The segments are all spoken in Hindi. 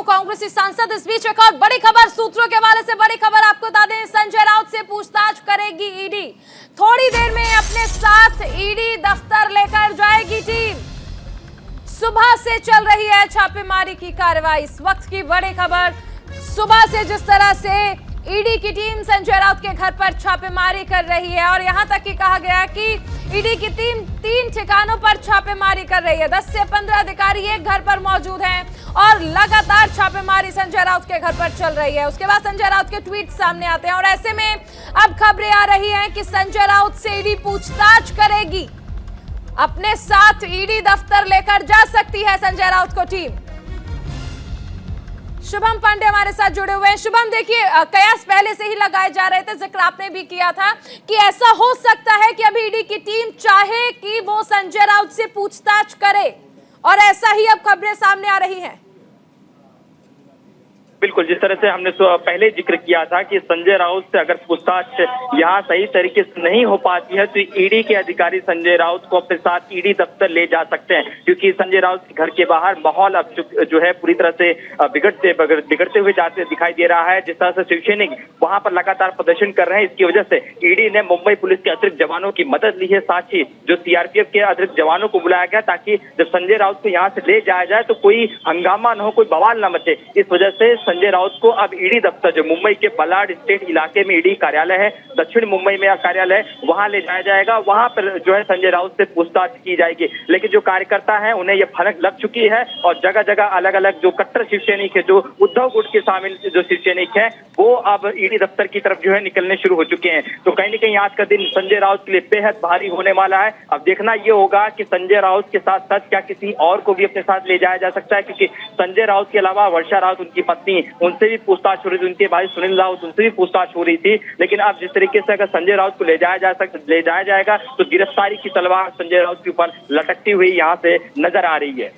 कांग्रेसी सांसद। इस बीच एक और बड़ी खबर, सूत्रों के हवाले से बड़ी खबर आपको बता दें, संजय राउत से पूछताछ करेगी ईडी। थोड़ी देर में अपने साथ ईडी दफ्तर लेकर जाएगी टीम। सुबह से चल रही है छापेमारी की कार्रवाई। इस वक्त की बड़ी खबर, सुबह से जिस तरह से ईडी की टीम संजय राउत के घर पर छापेमारी कर रही है और यहां तक कि कहा गया कि ईडी की टीम 3 ठिकानों पर छापेमारी कर रही है। 10 से 15 अधिकारी एक घर पर मौजूद हैं और लगातार छापेमारी संजय राउत के घर पर चल रही है। उसके बाद संजय राउत के ट्वीट सामने आते हैं और ऐसे में अब खबरें आ रही हैं कि संजय राउत से ईडी पूछताछ करेगी। अपने साथ ईडी दफ्तर लेकर जा सकती है संजय राउत को टीम। शुभम पांडे हमारे साथ जुड़े हुए हैं। शुभम, देखिए कयास पहले से ही लगाए जा रहे थे, जिक्र आपने भी किया था कि ऐसा हो सकता है कि अभी ईडी की टीम चाहे कि वो संजय राउत से पूछताछ करे और ऐसा ही अब खबरें सामने आ रही हैं। बिल्कुल, जिस तरह से हमने पहले जिक्र किया था कि संजय राउत से अगर पूछताछ यहाँ सही तरीके से नहीं हो पाती है तो ईडी के अधिकारी संजय राउत को अपने साथ ईडी दफ्तर ले जा सकते हैं, क्योंकि संजय राउत के घर के बाहर माहौल अब जो है पूरी तरह से बिगड़ते हुए जाते दिखाई दे रहा है। जिस तरह से शिवसैनिक वहां पर लगातार प्रदर्शन कर रहे हैं, इसकी वजह से ईडी ने मुंबई पुलिस के अतिरिक्त जवानों की मदद ली है, साथ ही जो सीआरपीएफ के अतिरिक्त जवानों को बुलाया गया ताकि जब संजय राउत को यहाँ से ले जाया जाए तो कोई हंगामा न हो, कोई बवाल न मचे। इस वजह से संजय राउत को अब ईडी दफ्तर, जो मुंबई के बलाड स्टेट इलाके में ईडी कार्यालय है, दक्षिण मुंबई में कार्यालय, वहां ले जाया जाएगा। वहां पर जो है संजय राउत से पूछताछ की जाएगी। लेकिन जो कार्यकर्ता हैं उन्हें यह भनक लग चुकी है और जगह जगह अलग अलग जो कट्टर शिवसैनिक है, जो उद्धव गुट के शामिल जो शिवसैनिक है, वो अब ईडी दफ्तर की तरफ जो है निकलने शुरू हो चुके हैं। तो कहीं न कहीं आज का दिन संजय राउत के लिए बेहद भारी होने वाला है। अब देखना ये होगा कि संजय राउत के साथ साथ क्या किसी और को भी अपने साथ ले जाया जा सकता है, क्योंकि संजय राउत के अलावा वर्षा राउत, उनकी पत्नी, उनसे भी पूछताछ हो रही थी, उनके भाई सुनील राउत, उनसे भी पूछताछ हो रही थी। लेकिन अब जिस तरीके से अगर संजय राउत को ले जाया जाएगा तो गिरफ्तारी की तलवार संजय राउत के ऊपर लटकती हुई यहाँ से नजर आ रही है।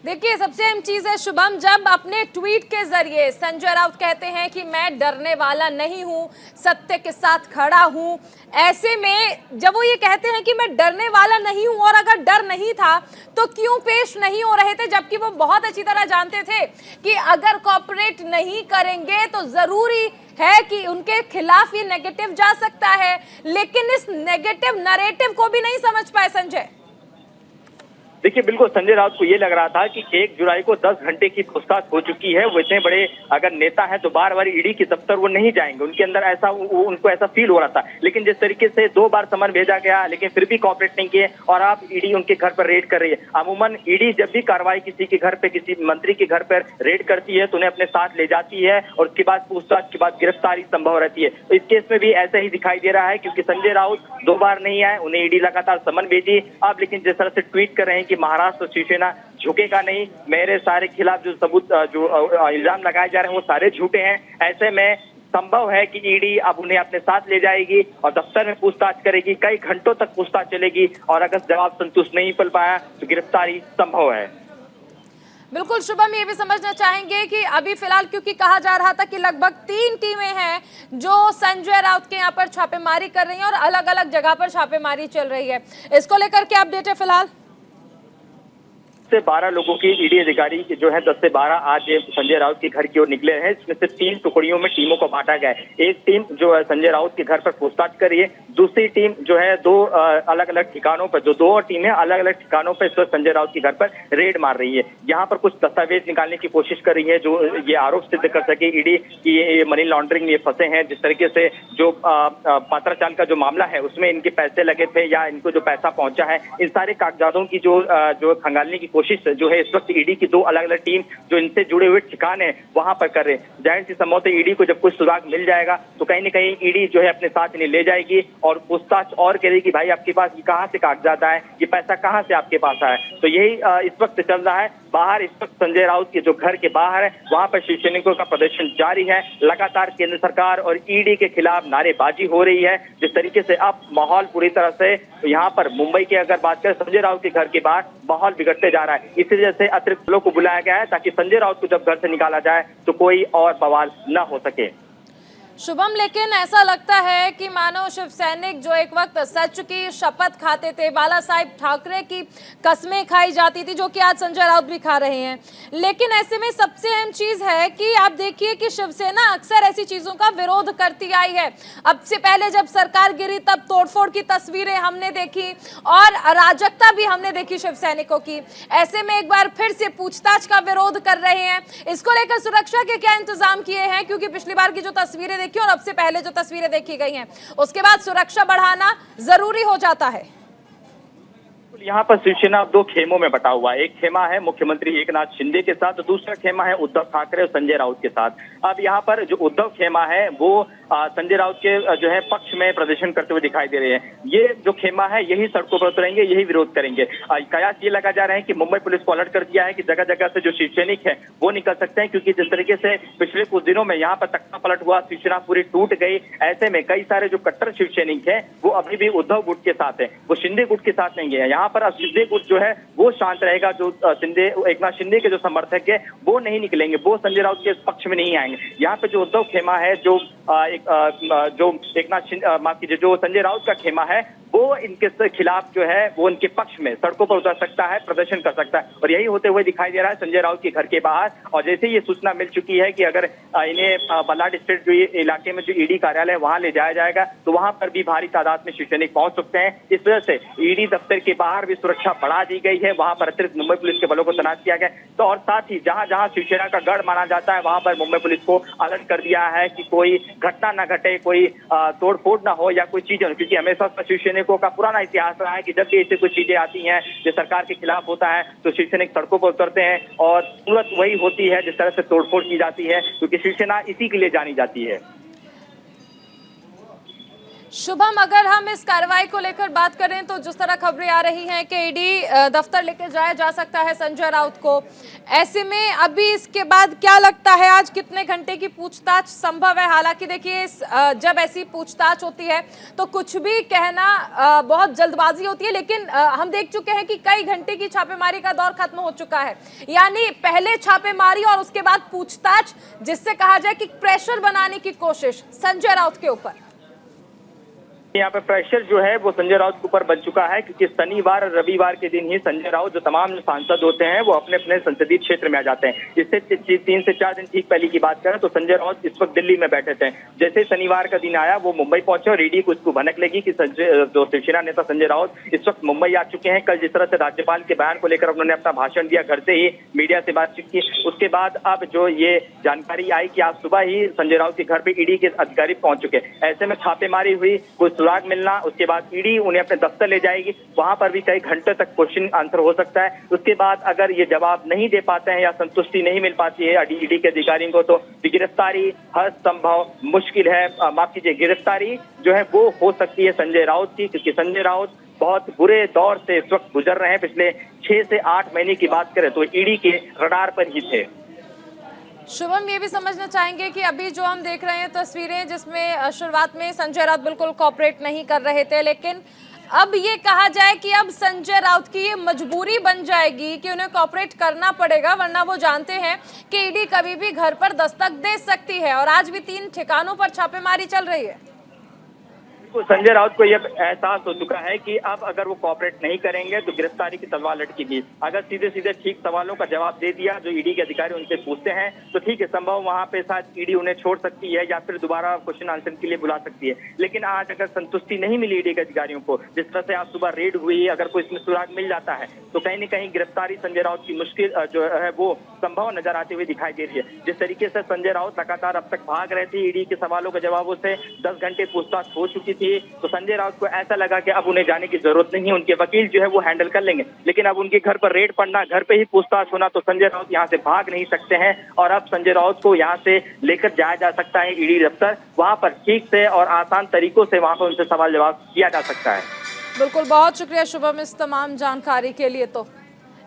देखिए, सबसे अहम चीज है शुभम, जब अपने ट्वीट के जरिए संजय राउत कहते हैं कि मैं डरने वाला नहीं हूं, सत्य के साथ खड़ा हूं, ऐसे में जब वो ये कहते हैं कि मैं डरने वाला नहीं हूं और अगर डर नहीं था तो क्यों पेश नहीं हो रहे थे, जबकि वो बहुत अच्छी तरह जानते थे कि अगर कॉपरेट नहीं करेंगे तो जरूरी है कि उनके खिलाफ ये नेगेटिव जा सकता है। लेकिन इस नेगेटिव नैरेटिव को भी नहीं समझ पाए संजय। देखिए, बिल्कुल संजय राउत को ये लग रहा था कि 1 जुलाई को 10 घंटे की पूछताछ हो चुकी है, वो इतने बड़े अगर नेता हैं तो बार बार ईडी के दफ्तर वो नहीं जाएंगे, उनके अंदर ऐसा उनको ऐसा फील हो रहा था। लेकिन जिस तरीके से 2 बार समन भेजा गया लेकिन फिर भी कॉपरेट नहीं किए और अब ईडी उनके घर पर रेड कर रही है। अमूमन ईडी जब भी कार्रवाई किसी के घर पे, किसी मंत्री के घर पर रेड करती है तो उन्हें अपने साथ ले जाती है और उसके बाद पूछताछ के बाद गिरफ्तारी संभव रहती है। तो इस केस में भी ऐसा ही दिखाई दे रहा है, क्योंकि संजय राउत 2 बार नहीं आए, उन्हें ईडी लगातार समन भेजी। अब लेकिन जिस तरह से ट्वीट कर रहे हैं कि महाराष्ट्र शिवसेना झुकेगा नहीं, मेरे सारे खिलाफ जो सबूत जो इल्जाम लगाए जा रहे हैं वो सारे झूठे हैं, ऐसे में संभव है कि ईडी अब उन्हें अपने साथ ले जाएगी और दफ्तर में पूछताछ करेगी। कई घंटों तक पूछताछ चलेगी और अगर जवाब संतुष्ट नहीं मिल पाया तो गिरफ्तारी संभव है। बिल्कुल शुभम, ये भी समझना चाहेंगे कि अभी फिलहाल क्योंकि कहा जा रहा था कि लगभग 3 टीमें हैं जो संजय राउत के यहाँ पर छापेमारी कर रही हैं और अलग अलग जगह पर छापेमारी चल रही है, इसको लेकर क्या अपडेट है फिलहाल? से 12 लोगों की ईडी अधिकारी जो है 10 से 12 आज संजय राउत के घर की ओर निकले हैं। इसमें से 3 टुकड़ियों में टीमों को बांटा गया है। एक टीम जो है संजय राउत के घर पर पूछताछ कर रही है, दूसरी टीम जो है 2 अलग अलग ठिकानों पर, जो 2 और टीमें अलग अलग ठिकानों पर इस वक्त संजय राउत के घर पर रेड मार रही है। यहाँ पर कुछ दस्तावेज निकालने की कोशिश कर रही है जो ये आरोप सिद्ध कर सके ईडी की ये मनी लॉन्ड्रिंग में फंसे हैं। जिस तरीके से जो पत्राचाल का जो मामला है उसमें इनके पैसे लगे थे या इनको जो पैसा पहुंचा है, इन सारे कागजातों की जो खंगालने की कोशिश जो है इस वक्त ईडी की 2 अलग अलग टीम जो इनसे जुड़े हुए ठिकाने हैं वहां पर कर रहे हैं। जाहिर सी संभवतः ईडी को जब कुछ सुराग मिल जाएगा तो कहीं न कहीं ईडी जो है अपने साथ इन्हें ले जाएगी और पूछताछ और करेगी कि भाई आपके पास ये कहाँ से कागजात आए, ये पैसा कहाँ से आपके पास आया। तो यही इस वक्त चल रहा है। बाहर इस वक्त संजय राउत के जो घर के बाहर है वहां पर शिवसैनिकों का प्रदर्शन जारी है। लगातार केंद्र सरकार और ईडी के खिलाफ नारेबाजी हो रही है। जिस तरीके से अब माहौल पूरी तरह से यहाँ पर मुंबई के अगर बात करें संजय राउत के घर के बाहर माहौल बिगड़ते जा रहा है। इसी वजह से अतिरिक्त लोगों को बुलाया गया है ताकि संजय राउत को जब घर से निकाला जाए तो कोई और बवाल न हो सके। शुभम, लेकिन ऐसा लगता है कि मानो शिव सैनिक जो एक वक्त सच की शपथ खाते थे, बाला साहिब ठाकरे की कस्में खाई जाती थी, जो कि आज संजय राउत भी खा रहे हैं। लेकिन ऐसे में सबसे अहम चीज है कि आप देखिए कि शिवसेना अक्सर ऐसी चीजों का विरोध करती आई है। अब से पहले जब सरकार गिरी तब तोड़फोड़ की तस्वीरें हमने देखी और अराजकता भी हमने देखी शिव सैनिकों की। ऐसे में एक बार फिर से पूछताछ का विरोध कर रहे हैं। इसको लेकर सुरक्षा के क्या इंतजाम किए हैं? क्योंकि पिछली बार की जो तस्वीरें देखी और अब से पहले जो तस्वीरें देखी गई हैं, उसके बाद सुरक्षा बढ़ाना जरूरी हो जाता है। यहाँ पर शिवसेना दो खेमों में बटा हुआ है। एक खेमा है मुख्यमंत्री एकनाथ शिंदे के साथ, तो दूसरा खेमा है उद्धव ठाकरे और संजय राउत के साथ। अब यहाँ पर जो उद्धव खेमा है वो संजय राउत के जो है पक्ष में प्रदर्शन करते हुए दिखाई दे रहे हैं। ये जो खेमा है यही सड़कों पर उतरेंगे, यही विरोध करेंगे। कयास ये लगा जा रहा है कि मुंबई पुलिस को अलर्ट कर दिया है कि जगह जगह से जो शिव सैनिक है वो निकल सकते हैं, क्योंकि जिस तरीके से पिछले कुछ दिनों में यहाँ पर तख्ता पलट हुआ, शिवसेना पूरी टूट गई। ऐसे में कई सारे जो कट्टर शिव सैनिक है वो अभी भी उद्धव गुट के साथ है, वो शिंदे गुट के साथ नहीं है। यहाँ पर अब शिंदे गुट जो है वो शांत रहेगा। जो एकनाथ शिंदे के जो समर्थक है वो नहीं निकलेंगे, वो संजय राउत के पक्ष में नहीं आएंगे। यहाँ पे जो उद्धव खेमा है, जो जो संजय राउत का खेमा है, वो इनके खिलाफ जो है वो इनके पक्ष में सड़कों पर उतर सकता है, प्रदर्शन कर सकता है। और यही होते हुए दिखाई दे रहा है संजय राउत के घर के बाहर। और जैसे ये सूचना मिल चुकी है कि अगर इन्हें बल्लाड स्टेट जो इलाके में जो ईडी कार्यालय है वहां ले जाया जाएगा, तो वहां पर भी भारी तादाद में शिव सैनिक पहुंच सकते हैं। इस वजह से ईडी दफ्तर के बाहर भी सुरक्षा बढ़ा दी गई है, वहां पर अतिरिक्त मुंबई पुलिस के बलों को तैनात किया गया। तो और साथ ही जहां जहां शिवसेना का गढ़ माना जाता है वहां पर मुंबई पुलिस को अलर्ट कर दिया है कि कोई घटना न घटे, कोई तोड़फोड़ ना हो या कोई चीज, क्योंकि हमेशा शिव सैनिकों का पुराना इतिहास रहा है कि जब भी ऐसी कुछ चीजें आती हैं जो सरकार के खिलाफ होता है तो शिव सैनिक सड़कों पर उतरते हैं और सूरत वही होती है जिस तरह से तोड़फोड़ की जाती है, क्योंकि शिवसेना इसी के लिए जानी जाती है। शुभम, अगर हम इस कार्रवाई को लेकर बात करें तो जिस तरह खबरें आ रही हैं कि ईडी दफ्तर लेकर जाया जा सकता है संजय राउत को, ऐसे में अभी इसके बाद क्या लगता है आज कितने घंटे की पूछताछ संभव है? हालांकि देखिए जब ऐसी पूछताछ होती है तो कुछ भी कहना बहुत जल्दबाजी होती है, लेकिन हम देख चुके हैं कि कई घंटे की छापेमारी का दौर खत्म हो चुका है। यानी पहले छापेमारी और उसके बाद पूछताछ, जिससे कहा जाए कि प्रेशर बनाने की कोशिश संजय राउत के ऊपर। यहाँ पे प्रेशर जो है वो संजय राउत के ऊपर बन चुका है, क्योंकि शनिवार और रविवार के दिन ही संजय राउत जो तमाम सांसद होते हैं वो अपने अपने संसदीय क्षेत्र में आ जाते हैं। इससे 3 से 4 दिन ठीक पहले की बात करें तो संजय राउत इस वक्त दिल्ली में बैठे थे। जैसे शनिवार का दिन आया वो मुंबई पहुंचे और ईडी को इसको भनक लगी कि जो शिवसेना नेता संजय राउत इस वक्त मुंबई आ चुके हैं। कल जिस तरह से राज्यपाल के बयान को लेकर उन्होंने अपना भाषण दिया, घर से ही मीडिया से बातचीत की, उसके बाद अब जो ये जानकारी आई कि आज सुबह ही संजय राउत के घर पे ईडी के अधिकारी पहुंच चुके। ऐसे में छापेमारी हुई, कोई सुराग मिलना, उसके बाद ईडी उन्हें अपने दफ्तर ले जाएगी, वहां पर भी कई घंटे तक क्वेश्चन आंसर हो सकता है। उसके बाद अगर ये जवाब नहीं दे पाते हैं या संतुष्टि नहीं मिल पाती है ईडी के अधिकारियों को, तो गिरफ्तारी हर संभव मुश्किल है, माफ कीजिए, गिरफ्तारी जो है वो हो सकती है संजय राउत की, क्योंकि संजय राउत बहुत बुरे दौर से इस वक्त गुजर रहे हैं। पिछले 6 से 8 महीने की बात करें तो ईडी के रडार पर ही थे। शुभम, ये भी समझना चाहेंगे कि अभी जो हम देख रहे हैं तस्वीरें, जिसमें शुरुआत में संजय राउत बिल्कुल कोऑपरेट नहीं कर रहे थे, लेकिन अब ये कहा जाए कि अब संजय राउत की ये मजबूरी बन जाएगी कि उन्हें कोऑपरेट करना पड़ेगा, वरना वो जानते हैं कि ईडी कभी भी घर पर दस्तक दे सकती है। और आज भी 3 ठिकानों पर छापेमारी चल रही है। संजय राउत को यह एहसास हो चुका है कि अब अगर वो कोऑपरेट नहीं करेंगे तो गिरफ्तारी की तलवार लटकेगी। अगर सीधे सीधे ठीक सवालों का जवाब दे दिया जो ईडी के अधिकारी उनसे पूछते हैं तो ठीक है, संभव वहां पे शायद ईडी उन्हें छोड़ सकती है या फिर दोबारा क्वेश्चन आंसर के लिए बुला सकती है। लेकिन आज अगर संतुष्टि नहीं मिली ईडी के अधिकारियों को, जिस तरह से आज सुबह रेड हुई, अगर कोई इसमें सुराग मिल जाता है तो कहीं न कहीं गिरफ्तारी संजय राउत की मुश्किल जो है वो संभव नजर आती हुई दिखाई दे रही है। जिस तरीके से संजय राउत लगातार अब तक भाग रहे थे ईडी के सवालों के जवाबों से, 10 घंटे पूछताछ हो चुकी थी, तो संजय राउत को ऐसा लगा कि अब उन्हें जाने की जरूरत नहीं है, उनके वकील जो है वो हैंडल कर लेंगे। लेकिन अब उनके घर पर रेड पड़ना, घर पे ही पूछताछ होना, तो संजय राउत यहाँ से भाग नहीं सकते हैं। और अब संजय राउत को यहाँ से लेकर जाया जा सकता है ईडी दफ्तर, वहां पर ठीक से और आसान तरीकों से वहां पर उनसे सवाल जवाब किया जा सकता है। बिल्कुल, बहुत शुक्रिया शुभम इस तमाम जानकारी के लिए। तो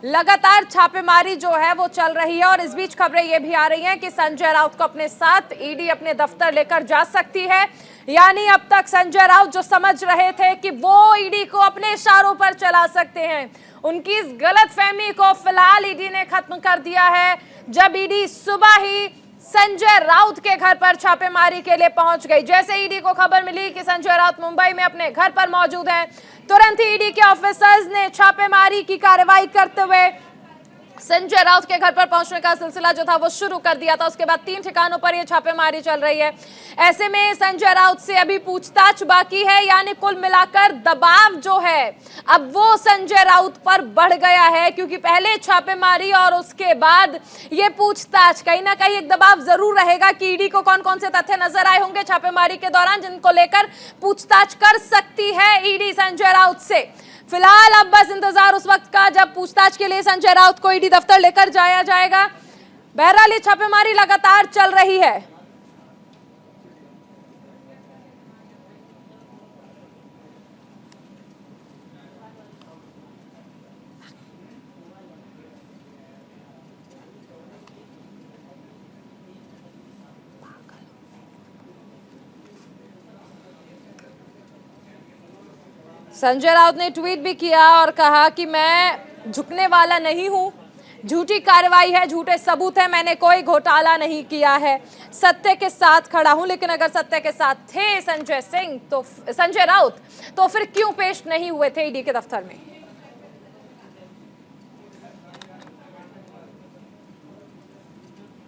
लगातार छापेमारी जो है वो चल रही है और इस बीच खबरें ये भी आ रही हैं कि संजय राउत को अपने साथ ईडी अपने दफ्तर लेकर जा सकती है। यानी अब तक संजय राउत जो समझ रहे थे कि वो ईडी को अपने इशारों पर चला सकते हैं, उनकी इस गलतफहमी को फिलहाल ईडी ने खत्म कर दिया है। जब ईडी सुबह ही संजय राउत के घर पर छापेमारी के लिए पहुंच गई। जैसे ईडी को खबर मिली कि संजय राउत मुंबई में अपने घर पर मौजूद हैं, तुरंत ही ईडी के ऑफिसर्स ने छापेमारी की कार्रवाई करते हुए संजय राउत के घर पर पहुंचने का सिलसिला जो था वो शुरू कर दिया था। उसके बाद 3 ठिकानों पर यह छापेमारी चल रही है। ऐसे में संजय राउत से अभी पूछताछ बाकी है, यानी कुल मिलाकर दबाव जो है अब वो संजय राउत पर बढ़ गया है, क्योंकि पहले छापेमारी और उसके बाद ये पूछताछ, कहीं ना कहीं एक दबाव जरूर रहेगा कि ईडी को कौन कौन से तथ्य नजर आए होंगे छापेमारी के दौरान जिनको लेकर पूछताछ कर सकती है ईडी संजय राउत से। फिलहाल अब बस इंतजार उस वक्त का जब पूछताछ के लिए संजय राउत को ईडी दफ्तर लेकर जाया जाएगा। बहरहाल ये छापेमारी लगातार चल रही है। संजय राउत ने ट्वीट भी किया और कहा कि मैं झुकने वाला नहीं हूं, झूठी कार्रवाई है, झूठे सबूत है, मैंने कोई घोटाला नहीं किया है, सत्य के साथ खड़ा हूं। लेकिन अगर सत्य के साथ थे संजय राउत तो फिर क्यों पेश नहीं हुए थे ईडी के दफ्तर में?